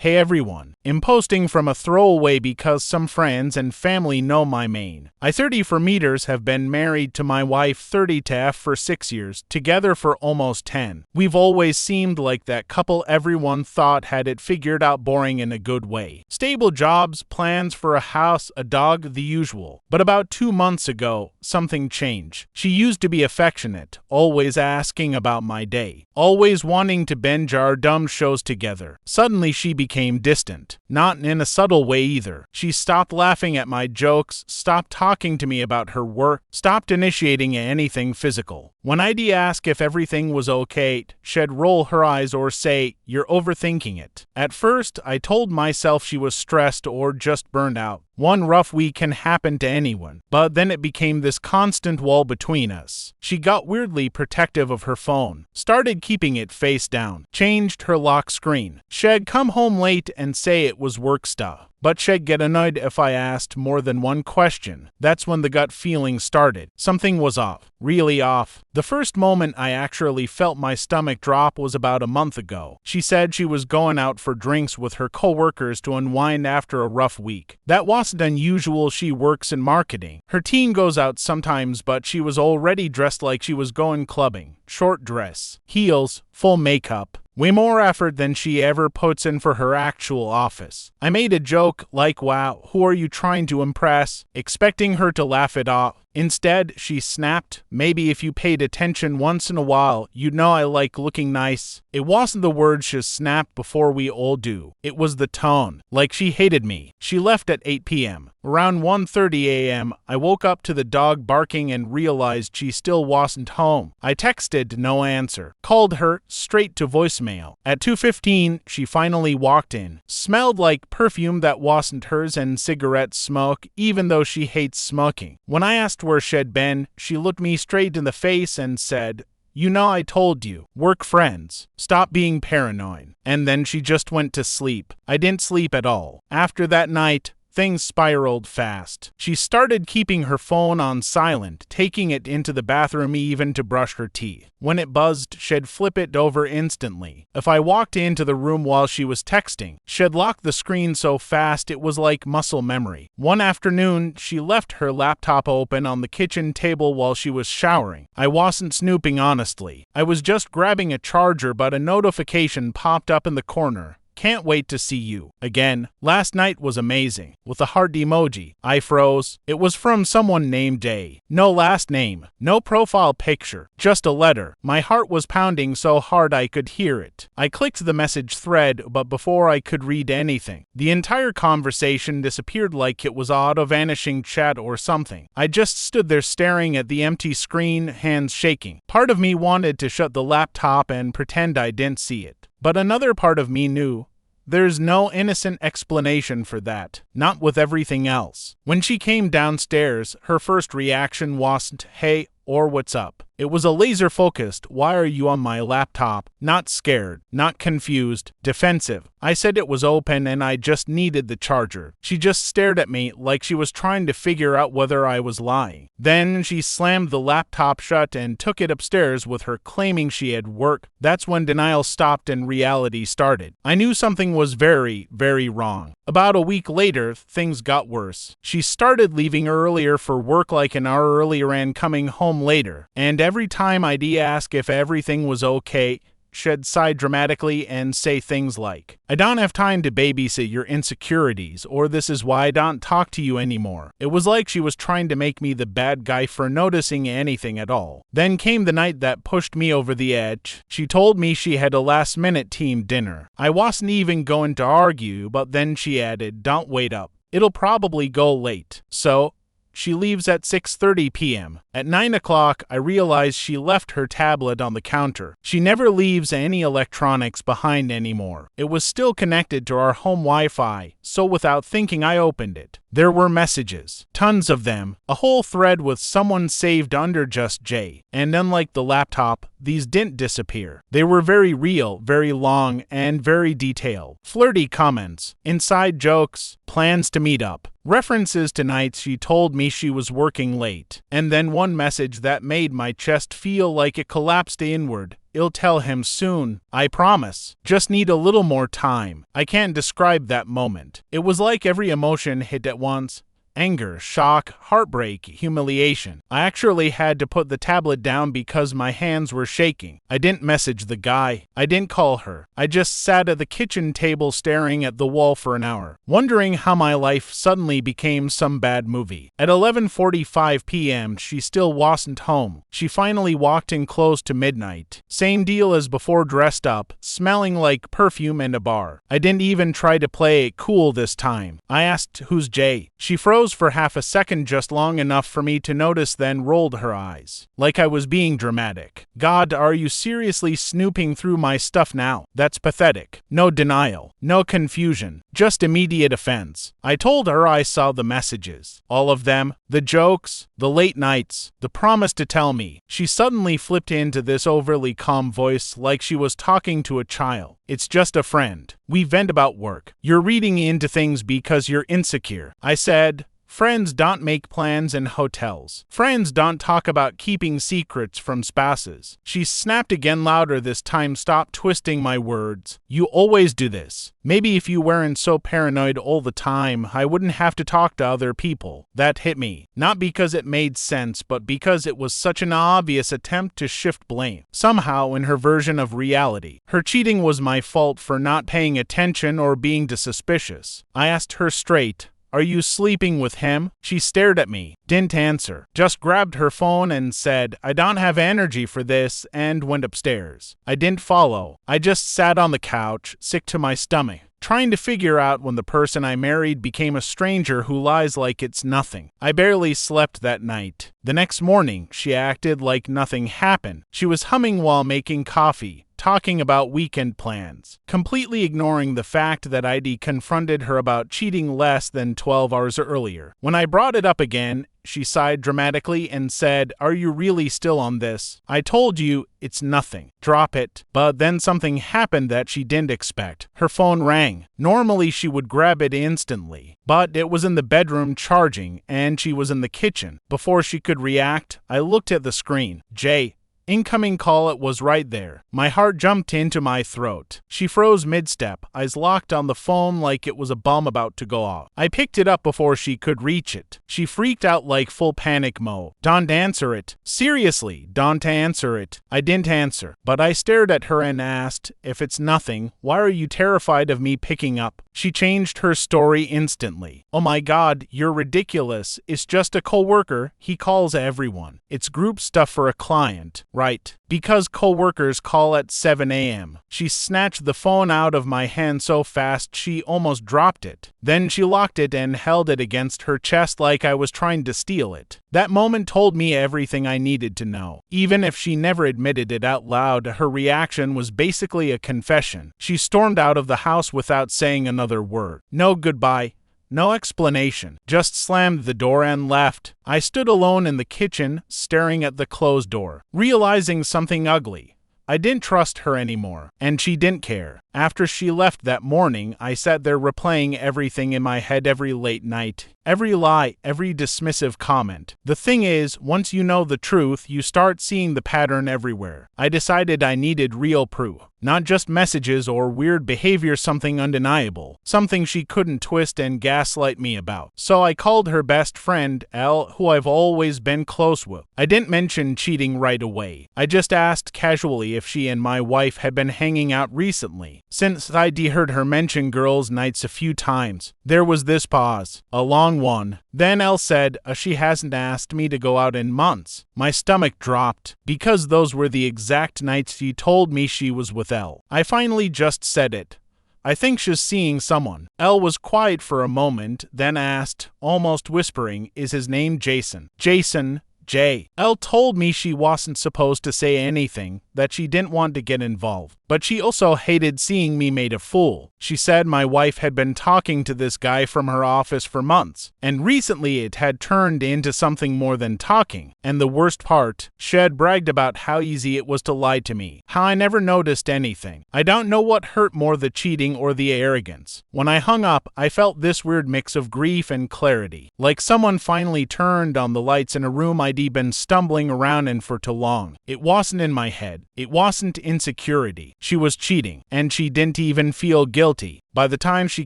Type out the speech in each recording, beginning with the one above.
Hey everyone. I'm posting from a throwaway because some friends and family know my main. I 30 for meters have been married to my wife 30 to F for 6 years, together for almost 10. We've always seemed like that couple everyone thought had it figured out, boring in a good way. Stable jobs, plans for a house, a dog, the usual. But about 2 months ago, something changed. She used to be affectionate, always asking about my day, always wanting to binge our dumb shows together. Suddenly she became distant. Not in a subtle way either. She stopped laughing at my jokes, stopped talking to me about her work, stopped initiating anything physical. When I'd ask if everything was okay, she'd roll her eyes or say, "You're overthinking it." At first, I told myself she was stressed or just burned out. One rough week can happen to anyone, but then it became this constant wall between us. She got weirdly protective of her phone, started keeping it face down, changed her lock screen. She'd come home late and say it was work stuff, but she'd get annoyed if I asked more than one question. That's when the gut feeling started. Something was off, really off. The first moment I actually felt my stomach drop was about a month ago. She said she was going out for drinks with her co-workers to unwind after a rough week. That wasn't unusual. She works in marketing. Her team goes out sometimes, but she was already dressed like she was going clubbing. Short dress, heels, full makeup. Way more effort than she ever puts in for her actual office. I made a joke like, "Wow, who are you trying to impress?" expecting her to laugh it off. Instead, she snapped, "Maybe if you paid attention once in a while, you'd know I like looking nice." It wasn't the words she snapped before, we all do. It was the tone, like she hated me. She left at 8 p.m. Around 1:30 a.m., I woke up to the dog barking and realized she still wasn't home. I texted, no answer. Called her, straight to voicemail. At 2:15, she finally walked in. Smelled like perfume that wasn't hers and cigarette smoke, even though she hates smoking. When I asked where she'd been, she looked me straight in the face and said, "You know I told you, work friends. Stop being paranoid." And then she just went to sleep. I didn't sleep at all. After that night, things spiraled fast. She started keeping her phone on silent, taking it into the bathroom even to brush her teeth. When it buzzed, she'd flip it over instantly. If I walked into the room while she was texting, she'd lock the screen so fast it was like muscle memory. One afternoon, she left her laptop open on the kitchen table while she was showering. I wasn't snooping, honestly. I was just grabbing a charger, but a notification popped up in the corner. "Can't wait to see you again. Last night was amazing," with a heart emoji. I froze. It was from someone named A. No last name, no profile picture, just a letter. My heart was pounding so hard I could hear it. I clicked the message thread, but before I could read anything, the entire conversation disappeared like it was auto-vanishing chat or something. I just stood there staring at the empty screen, hands shaking. Part of me wanted to shut the laptop and pretend I didn't see it. But another part of me knew there's no innocent explanation for that, not with everything else. When she came downstairs, her first reaction wasn't, "Hey," or "What's up?" It was a laser-focused, "Why are you on my laptop?" Not scared, not confused, defensive. I said it was open and I just needed the charger. She just stared at me like she was trying to figure out whether I was lying. Then she slammed the laptop shut and took it upstairs with her, claiming she had work. That's when denial stopped and reality started. I knew something was very, very wrong. About a week later, things got worse. She started leaving earlier for work, like an hour earlier, and coming home later. And every time I'd ask if everything was okay, she'd sigh dramatically and say things like, "I don't have time to babysit your insecurities," or "This is why I don't talk to you anymore." It was like she was trying to make me the bad guy for noticing anything at all. Then came the night that pushed me over the edge. She told me she had a last-minute team dinner. I wasn't even going to argue, but then she added, "Don't wait up. It'll probably go late." So she leaves at 6:30 p.m. At 9 o'clock, I realized she left her tablet on the counter. She never leaves any electronics behind anymore. It was still connected to our home Wi-Fi, so without thinking I opened it. There were messages, tons of them, a whole thread with someone saved under just J. And unlike the laptop, these didn't disappear. They were very real, very long, and very detailed. Flirty comments, inside jokes, plans to meet up, references to nights she told me she was working late. And then one message that made my chest feel like it collapsed inward. I'll tell him soon, I promise. Just need a little more time. I can't describe that moment. It was like every emotion hit at once. Anger, shock, heartbreak, humiliation. I actually had to put the tablet down because my hands were shaking. I didn't message the guy. I didn't call her. I just sat at the kitchen table staring at the wall for an hour, wondering how my life suddenly became some bad movie. At 11:45 p.m., she still wasn't home. She finally walked in close to midnight. Same deal as before, dressed up, smelling like perfume and a bar. I didn't even try to play it cool this time. I asked, "Who's Jay?" She froze for half a second, just long enough for me to notice, then rolled her eyes, like I was being dramatic. God, are you seriously snooping through my stuff now? That's pathetic. No denial, no confusion, just immediate offense. I told her I saw the messages. All of them. The jokes, the late nights, the promise to tell me. She suddenly flipped into this overly calm voice like she was talking to a child. It's just a friend. We vent about work. You're reading into things because you're insecure. I said, friends don't make plans in hotels. Friends don't talk about keeping secrets from spouses. She snapped again, louder this time. Stop twisting my words. You always do this. Maybe if you weren't so paranoid all the time, I wouldn't have to talk to other people. That hit me. Not because it made sense, but because it was such an obvious attempt to shift blame. Somehow, in her version of reality, her cheating was my fault for not paying attention or being too suspicious. I asked her straight, "Are you sleeping with him?" She stared at me, didn't answer, just grabbed her phone and said, "I don't have energy for this," and went upstairs. I didn't follow. I just sat on the couch, sick to my stomach, trying to figure out when the person I married became a stranger who lies like it's nothing. I barely slept that night. The next morning, she acted like nothing happened. She was humming while making coffee, talking about weekend plans, completely ignoring the fact that I'd confronted her about cheating less than 12 hours earlier. When I brought it up again, she sighed dramatically and said, "Are you really still on this? I told you it's nothing. Drop it." But then something happened that she didn't expect. Her phone rang. Normally she would grab it instantly, but it was in the bedroom charging, and she was in the kitchen. Before she could react, I looked at the screen. Jay. Incoming call. It was right there. My heart jumped into my throat. She froze mid-step, eyes locked on the phone like it was a bomb about to go off. I picked it up before she could reach it. She freaked out like full panic mode. "Don't answer it. Seriously, don't answer it." I didn't answer, but I stared at her and asked, "If it's nothing, why are you terrified of me picking up?" She changed her story instantly. "Oh my God, you're ridiculous. It's just a coworker. He calls everyone. It's group stuff for a client." Right. Because coworkers call at 7 a.m. She snatched the phone out of my hand so fast she almost dropped it. Then she locked it and held it against her chest like I was trying to steal it. That moment told me everything I needed to know. Even if she never admitted it out loud, her reaction was basically a confession. She stormed out of the house without saying another word. No goodbye. No explanation, just slammed the door and left. I stood alone in the kitchen, staring at the closed door, realizing something ugly. I didn't trust her anymore, and she didn't care. After she left that morning, I sat there replaying everything in my head, every late night, every lie, every dismissive comment. The thing is, once you know the truth, you start seeing the pattern everywhere. I decided I needed real proof, not just messages or weird behavior, something undeniable, something she couldn't twist and gaslight me about. So I called her best friend, Elle, who I've always been close with. I didn't mention cheating right away. I just asked casually if she and my wife had been hanging out recently, since I'd heard her mention girls' nights a few times. There was this pause, a long one. Then Elle said, she hasn't asked me to go out in months. My stomach dropped, because those were the exact nights she told me she was with Elle. I finally just said it. I think she's seeing someone. Elle was quiet for a moment, then asked, almost whispering, is his name Jason? Jason. Jay. Elle told me she wasn't supposed to say anything, that she didn't want to get involved. But she also hated seeing me made a fool. She said my wife had been talking to this guy from her office for months, and recently it had turned into something more than talking. And the worst part, she had bragged about how easy it was to lie to me, how I never noticed anything. I don't know what hurt more, the cheating or the arrogance. When I hung up, I felt this weird mix of grief and clarity, like someone finally turned on the lights in a room I'd been stumbling around in for too long. It wasn't in my head. said. It wasn't insecurity. She was cheating, and she didn't even feel guilty. By the time she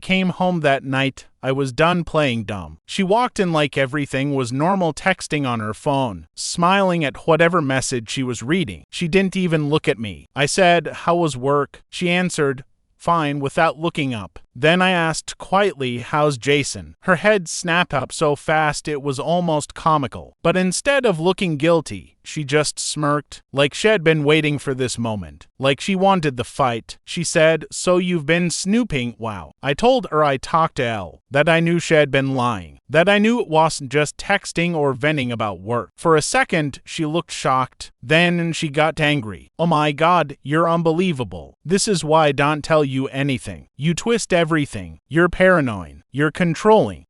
came home that night, I was done playing dumb. She walked in like everything was normal, texting on her phone, smiling at whatever message she was reading. She didn't even look at me. I said, "How was work?" She answered, "Fine," without looking up. Then I asked quietly, "How's Jason?" Her head snapped up so fast it was almost comical. But instead of looking guilty, she just smirked, like she'd been waiting for this moment, like she wanted the fight. She said, "So you've been snooping, wow." I told her I talked to Elle, that I knew she'd been lying, that I knew it wasn't just texting or venting about work. For a second, she looked shocked. Then she got angry. "Oh my God, you're unbelievable. This is why I don't tell you anything. You twist everything. You're paranoid. You're controlling.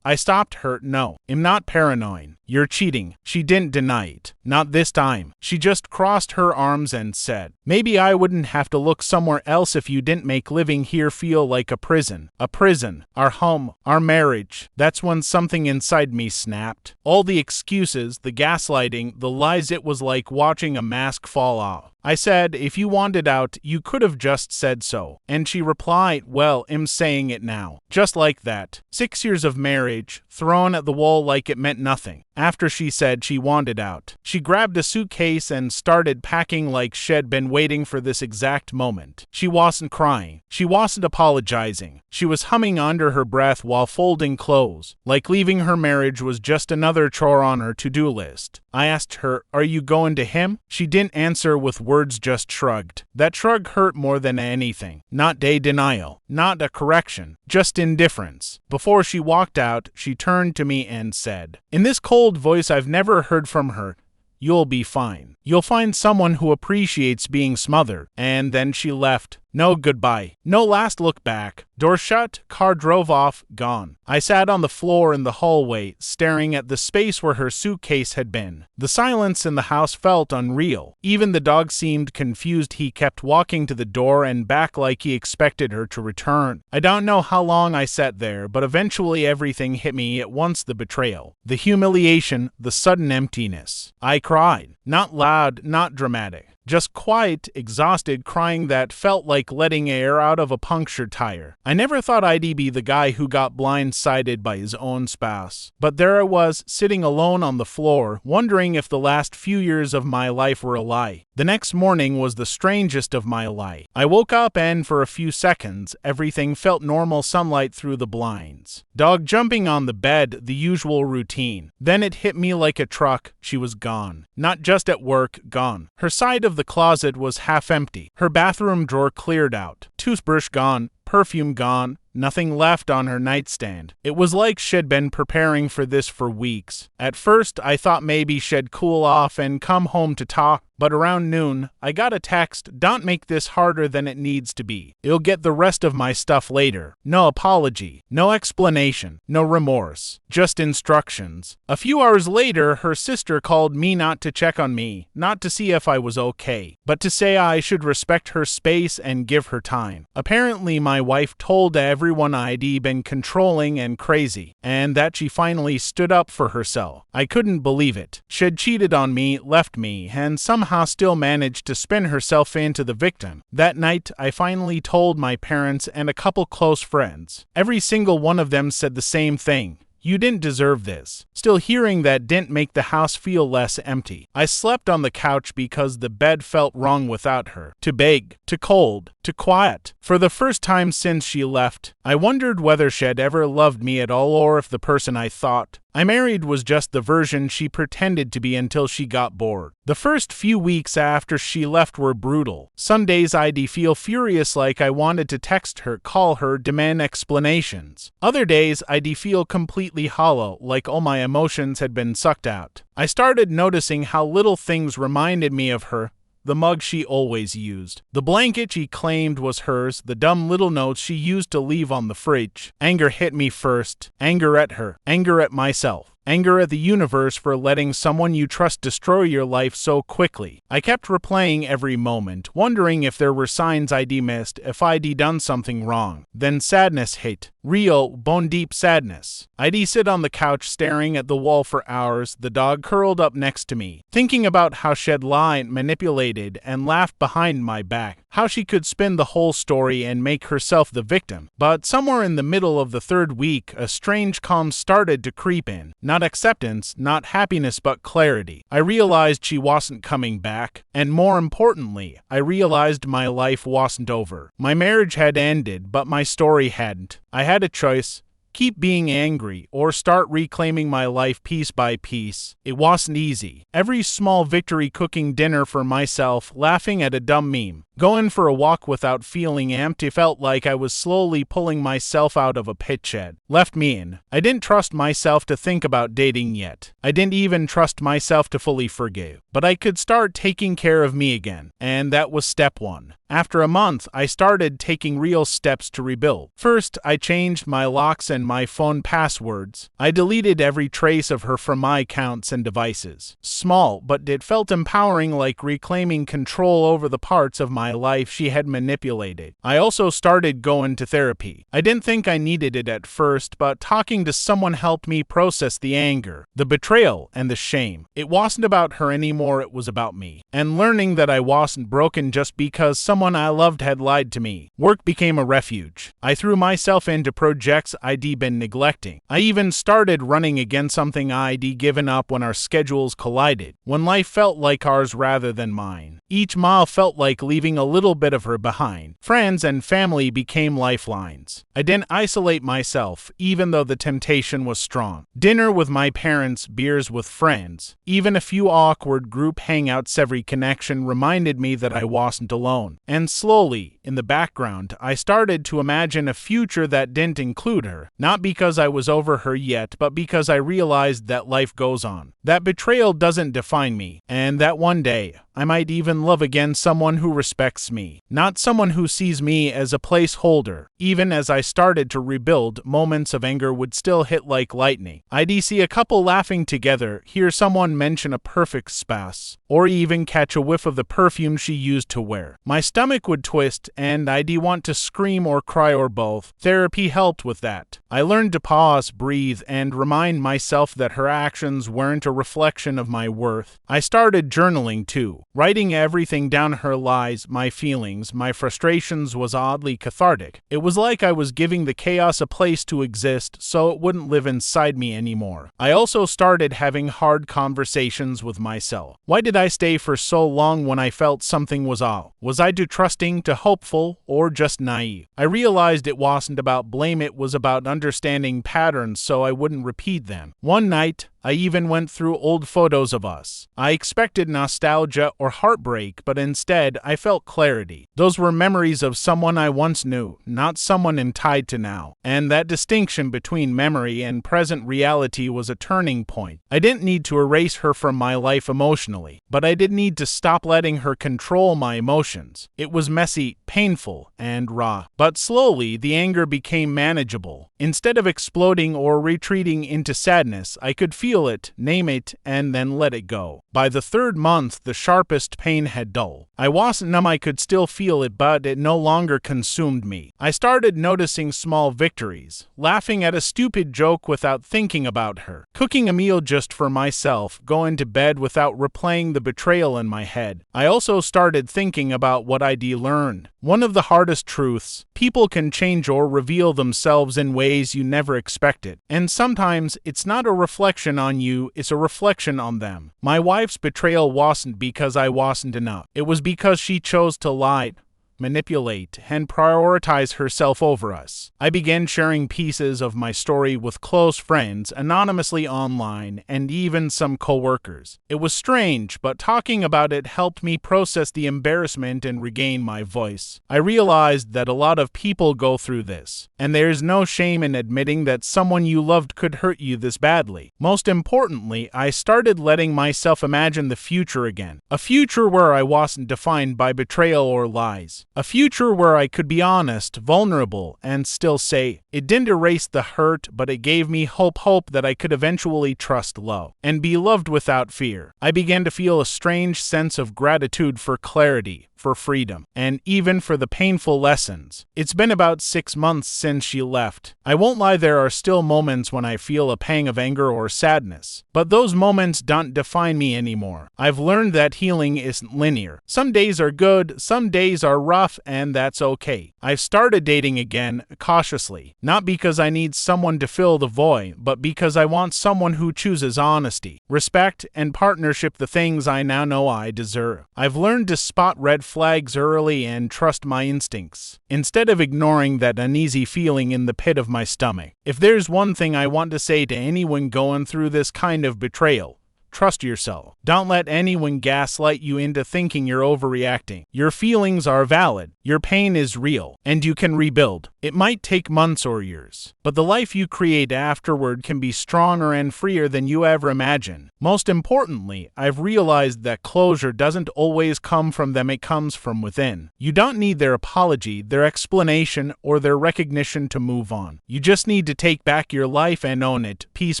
I stopped her. "No, I'm not paranoid. You're cheating." She didn't deny it. Not this time. She just crossed her arms and said, "Maybe I wouldn't have to look somewhere else if you didn't make living here feel like a prison. A prison. Our home. Our marriage." That's when something inside me snapped. All the excuses, the gaslighting, the lies, it was like watching a mask fall off. I said, "If you wanted out, you could have just said so." And she replied, "Well, I'm saying it now." Just like that. 6 years of marriage, thrown at the wall like it meant nothing. After she said she wanted out, she grabbed a suitcase and started packing like she'd been waiting for this exact moment. She wasn't crying. She wasn't apologizing. She was humming under her breath while folding clothes, like leaving her marriage was just another chore on her to-do list. I asked her, "Are you going to him?" She didn't answer with words, just shrugged. That shrug hurt more than anything. Not denial, not a correction, just indifference. Before she walked out, she turned to me and said, in this cold voice I've never heard from her, "You'll be fine. You'll find someone who appreciates being smothered." And then she left. No goodbye. No last look back. Door shut, car drove off, gone. I sat on the floor in the hallway, staring at the space where her suitcase had been. The silence in the house felt unreal. Even the dog seemed confused. He kept walking to the door and back like he expected her to return. I don't know how long I sat there, but eventually everything hit me at once: the betrayal, the humiliation, the sudden emptiness. I cried. Not loud, not dramatic. Just quiet, exhausted crying that felt like letting air out of a punctured tire. I never thought I'd be the guy who got blindsided by his own spouse. But there I was, sitting alone on the floor, wondering if the last few years of my life were a lie. The next morning was the strangest of my life. I woke up and for a few seconds, everything felt normal: sunlight through the blinds, dog jumping on the bed, the usual routine. Then it hit me like a truck. She was gone. Not just at work, gone. Her side of the closet was half empty. Her bathroom drawer cleared out. Toothbrush gone. Perfume gone. Nothing left on her nightstand. It was like she'd been preparing for this for weeks. At first, I thought maybe she'd cool off and come home to talk, but around noon, I got a text: "Don't make this harder than it needs to be. You'll get the rest of my stuff later." No apology, no explanation, no remorse, just instructions. A few hours later, her sister called me, not to check on me, not to see if I was okay, but to say I should respect her space and give her time. Apparently, my wife told everyone I'd been controlling and crazy, and that she finally stood up for herself. I couldn't believe it. She'd cheated on me, left me, and somehow still managed to spin herself into the victim. That night, I finally told my parents and a couple close friends. Every single one of them said the same thing: "You didn't deserve this." Still, hearing that didn't make the house feel less empty. I slept on the couch because the bed felt wrong without her. Too big, too cold, too quiet. For the first time since she left, I wondered whether she'd ever loved me at all, or if the person I thought I married was just the version she pretended to be until she got bored. The first few weeks after she left were brutal. Some days I'd feel furious, like I wanted to text her, call her, demand explanations. Other days I'd feel completely hollow, like all my emotions had been sucked out. I started noticing how little things reminded me of her. The mug she always used, the blanket she claimed was hers, the dumb little notes she used to leave on the fridge. Anger hit me first. Anger at her. Anger at myself. Anger at the universe for letting someone you trust destroy your life so quickly. I kept replaying every moment, wondering if there were signs I'd missed, if I'd done something wrong. Then sadness hit. Real, bone-deep sadness. I'd sit on the couch staring at the wall for hours, the dog curled up next to me, thinking about how she'd lied, manipulated, and laughed behind my back, how she could spin the whole story and make herself the victim. But somewhere in the middle of the third week, a strange calm started to creep in. Not acceptance, not happiness, but clarity. I realized she wasn't coming back, and more importantly, I realized my life wasn't over. My marriage had ended, but my story hadn't. I had a choice. Keep being angry or start reclaiming my life piece by piece. It wasn't easy. Every small victory, cooking dinner for myself, laughing at a dumb meme, going for a walk without feeling amped, it felt like I was slowly pulling myself out of a pit shed, left me in. I didn't trust myself to think about dating yet. I didn't even trust myself to fully forgive. But I could start taking care of me again, and that was step one. After a month, I started taking real steps to rebuild. First, I changed my locks and my phone passwords. I deleted every trace of her from my accounts and devices. Small, but it felt empowering, like reclaiming control over the parts of my life she had manipulated. I also started going to therapy. I didn't think I needed it at first, but talking to someone helped me process the anger, the betrayal, and the shame. It wasn't about her anymore, it was about me. And learning that I wasn't broken just because someone I loved had lied to me. Work became a refuge. I threw myself into projects I'd been neglecting. I even started running against something I'd given up when our schedules collided, when life felt like ours rather than mine. Each mile felt like leaving a little bit of her behind. Friends and family became lifelines. I didn't isolate myself, even though the temptation was strong. Dinner with my parents, beers with friends, even a few awkward group hangouts, every connection reminded me that I wasn't alone. And slowly, in the background, I started to imagine a future that didn't include her, not because I was over her yet, but because I realized that life goes on. That betrayal doesn't define me, and that one day, I might even love again someone who respects me, not someone who sees me as a placeholder. Even as I started to rebuild, moments of anger would still hit like lightning. I'd see a couple laughing together, hear someone mention a perfect spouse, or even catch a whiff of the perfume she used to wear. My stomach would twist, and I'd want to scream or cry or both. Therapy helped with that. I learned to pause, breathe, and remind myself that her actions weren't a reflection of my worth. I started journaling too. Writing everything down, her lies, my feelings, my frustrations, was oddly cathartic. It was like I was giving the chaos a place to exist so it wouldn't live inside me anymore. I also started having hard conversations with myself. Why did I stay for so long when I felt something was off? Was I too trusting, too hopeful, or just naive? I realized it wasn't about blame, it was about understanding patterns so I wouldn't repeat them. One night, I even went through old photos of us. I expected nostalgia or heartbreak, but instead I felt clarity. Those were memories of someone I once knew, not someone I'm tied to now. And that distinction between memory and present reality was a turning point. I didn't need to erase her from my life emotionally, but I did need to stop letting her control my emotions. It was messy, painful, and raw. But slowly, the anger became manageable. Instead of exploding or retreating into sadness, I could feel it, name it, and then let it go. By the third month, the sharpest pain had dulled. I wasn't numb, I could still feel it, but it no longer consumed me. I started noticing small victories, laughing at a stupid joke without thinking about her, cooking a meal just for myself, going to bed without replaying the betrayal in my head. I also started thinking about what I'd learned. One of the hardest truths: people can change or reveal themselves in ways you never expected. And sometimes it's not a reflection on you, it's a reflection on them. My wife's betrayal wasn't because I wasn't enough. It was because she chose to lie, manipulate, and prioritize herself over us. I began sharing pieces of my story with close friends, anonymously online, and even some coworkers. It was strange, but talking about it helped me process the embarrassment and regain my voice. I realized that a lot of people go through this, and there's no shame in admitting that someone you loved could hurt you this badly. Most importantly, I started letting myself imagine the future again, a future where I wasn't defined by betrayal or lies. A future where I could be honest, vulnerable, and still say, it didn't erase the hurt, but it gave me hope that I could eventually trust love and be loved without fear. I began to feel a strange sense of gratitude for clarity, for freedom, and even for the painful lessons. It's been about 6 months since she left. I won't lie, there are still moments when I feel a pang of anger or sadness, but those moments don't define me anymore. I've learned that healing isn't linear. Some days are good, some days are rough, and that's okay. I've started dating again, cautiously, not because I need someone to fill the void, but because I want someone who chooses honesty, respect, and partnership, the things I now know I deserve. I've learned to spot red flags early and trust my instincts, instead of ignoring that uneasy feeling in the pit of my stomach. If there's one thing I want to say to anyone going through this kind of betrayal, trust yourself. Don't let anyone gaslight you into thinking you're overreacting. Your feelings are valid, your pain is real, and you can rebuild. It might take months or years, but the life you create afterward can be stronger and freer than you ever imagined. Most importantly, I've realized that closure doesn't always come from them, it comes from within. You don't need their apology, their explanation, or their recognition to move on. You just need to take back your life and own it, piece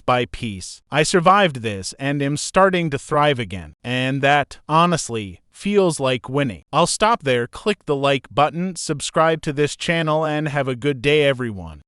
by piece. I survived this and am starting to thrive again, and that, honestly, feels like winning. I'll stop there, click the like button, subscribe to this channel, and have a good day, everyone.